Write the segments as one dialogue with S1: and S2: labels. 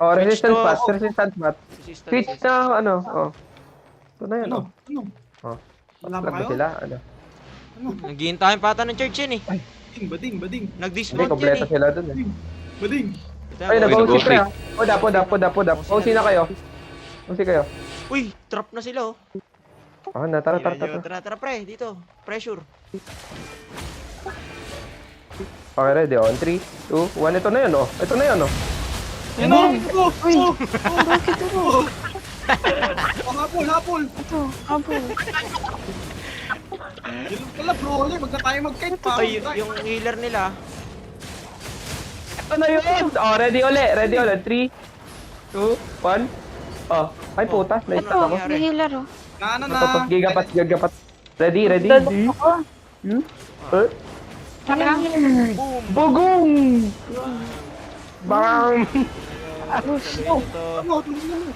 S1: Oh,
S2: Switch
S1: resistance
S2: to-
S1: mat. Resistance mat. Switch na ano. Oh. Ito na yun.
S3: Ano?
S1: Oh.
S3: Ano?
S1: Oh.
S3: Wala ba
S1: Lag ba
S3: kayo?
S1: sila? Ano?
S3: Ano?
S2: Naghihintayin pa ata ng church yan eh.
S3: Bading, bading, bading.
S1: Hindi,
S2: Nag-dismount yan
S1: kompleto
S2: eh.
S1: sila dun eh.
S3: Bading.
S1: Ay, nag-OC
S4: nag-OC.
S1: pre ah. Podap. OC na kayo. OC kayo.
S2: Uy, trap na sila oh.
S1: Oh, na, tara.
S2: Tara, pre, dito. Pressure.
S1: Okay, ready. On 3, 2, 1. Ito na yun, oh. Ito na yun, oh.
S3: Yan o!
S5: Uy! Bakit ako?
S3: Hapol!
S5: Ito, abo.
S3: Yun pala, brawler. Wag na tayo mag-kite pa.
S2: Ay, yung healer nila.
S1: Ito na yun! Oh, ready ulit. 3, 2, 1. Oh, ay putas. Nice
S2: Ano
S1: ako.
S2: nangyari?
S5: May healer oh.
S3: Ano na?
S1: Tapos gigapat. Ready?
S5: Dalawa ako.
S1: Eh?
S5: Tara.
S2: Boom!
S1: Bugong! Bang!
S2: Sabihin nito.
S3: Ano? Tumingin mo.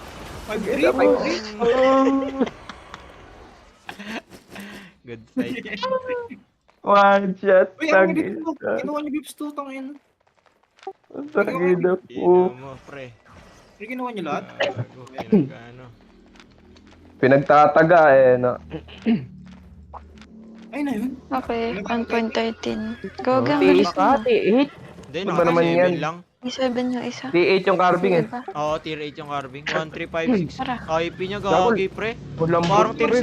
S3: 5-3.
S2: Good fight.
S1: One shot.
S3: Uy, ang edit mo. Ginawa niyo Bips 2. Tangin.
S1: Tangina
S2: Ino
S1: po.
S2: mo, pre.
S3: Ginawa niyo lahat?
S2: Gago, pinag-ano.
S1: Pinagtataga eh, no?
S3: Ay na yun.
S5: Okay, 1.13. Go, gang.
S1: T8
S5: Bilis
S1: pa,
S5: mo.
S1: T8.
S2: Hindi,
S1: Ano ba naman yan?
S2: lang.
S5: I7 yung isa.
S1: T8 yung carving eh.
S5: Diba?
S2: Oo, tier 8 yung carving. 1, 3, 5, 6.
S5: Tara.
S2: IP niya gagi, pre.
S1: Walang
S2: Parang tier
S1: pre,